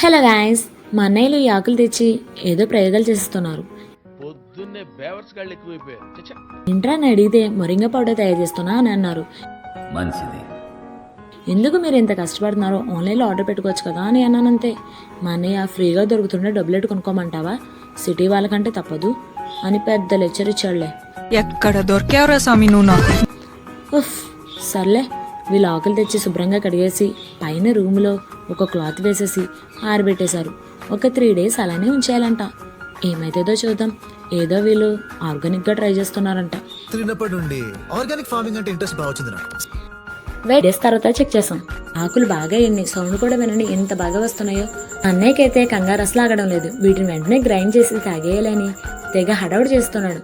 Hello guys, మా అన్నయ్యలు ఈ ఆకులు తెచ్చి ఏదో ప్రయోగాలు చేస్తున్నారు. పొద్దున్నే బేవర్స్ గాళ్ళు ఎక్కువైపోయారు. చచ్చా. ఇంట్రా అని అడిగితే మొరింగా పౌడర్ తయారు చేస్తున్నా అని అన్నారు. మంచిది. ఎందుకు మీరు ఇంత కష్టపడుతున్నారో ఆన్లైన్లో ఆర్డర్ పెట్టుకోవచ్చు కదా అని అన్నానంతే. మా అన్నయ్య ఫ్రీగా దొరుకుతుండే డబ్బులెట్ కొనుక్కోమంటావా, సిటీ వాళ్ళకంటే తప్పదు అని పెద్ద లెక్చర్ ఇచ్చాడులే. ఎక్కడ దొరికావురా స్వామి నువ్వు నాకు. ఉఫ్, సర్లే. వీళ్ళు ఆకులు తెచ్చి శుభ్రంగా కడిగేసి పైన రూమ్లో ఒక క్లాత్ వేసేసి ఆరబెట్టేశారు. ఒక 3 days అలానే ఉంచేయాలంట. ఏమైతుందో చూద్దాం. ఏదో వీళ్ళు ఆర్గానిక్గా ట్రై చేస్తున్నారంట. చిన్నప్పటి నుండి ఆర్గానిక్ ఫార్మింగ్ అంటే ఇంట్రెస్ట్ బాగా వచ్చింది నాకు. వెయిట్ డేస్ తర్వాత చెక్ చేసాం. ఆకులు బాగా ఎన్ని సౌండ్ కూడా వినండి ఎంత బాగా వస్తున్నాయో. అన్నయ్యకైతే కంగారు అసలు ఆగడం లేదు. వీటిని వెంటనే గ్రైండ్ చేసి తాగేయాలని తెగ హడావుడు చేస్తున్నాడు.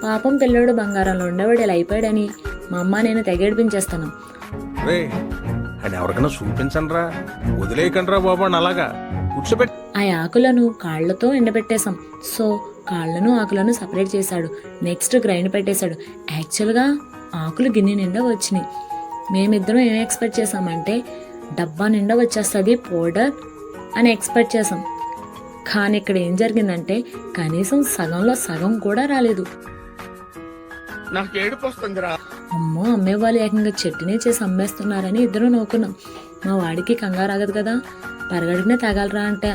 పాపం పిల్లోడు బంగారంలో ఉండేవాడు ఇలా అయిపోయాడని మా అమ్మ నేను తెగ ఏడిపించేస్తాను. రే అని ఎవరికైనా చూపించండి రా, వదిలేయకండి రా బాబు అని అలాగా కూర్చోబెట్టి. ఆ ఆకులను కాళ్లతో ఎండబెట్టేశాం. సో కాళ్లను ఆకులను సపరేట్ చేశాడు. నెక్స్ట్ గ్రైండ్ పెట్టేశాడు. యాక్చువల్గా ఆకులు గిన్నె నిండా వచ్చినాయి. మేమిద్దరం ఏం ఎక్స్పెక్ట్ చేసామంటే డబ్బా నిండా వచ్చేస్తుంది పౌడర్ అని ఎక్స్పెక్ట్ చేసాం. కానీ ఇక్కడ ఏం జరిగిందంటే కనీసం సగంలో సగం కూడా రాలేదు. నాకు ఏడుపు వస్తుందిరా. అమ్మో, అమ్మే వాళ్ళు ఏకంగా చట్నీ చేసి అమ్మేస్తున్నారని ఇద్దరు నవ్వుకున్నాం. మా వాడికి కంగారు ఆగదు కదా, పరగడినే తాగాలరా అంటే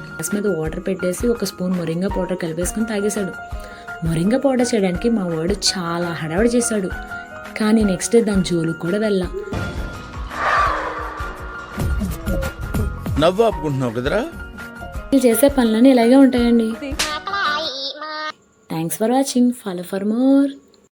గ్యాస్ మీద వాటర్ పెట్టేసి ఒక స్పూన్ మొరింగా పౌడర్ కలిపేసుకుని తాగేశాడు. మొరింగా పౌడర్ చేయడానికి మా వాడు చాలా హడావిడి చేశాడు. కానీ నెక్స్ట్ డే దాని జోలుకు కూడా వెళ్ళా. నవ్వు ఆపుకుంటున్నావు కదరా. వీళ్ళు చేసే పనులన్నీ ఇలాగే ఉంటాయండి. Thanks for watching. Follow for more.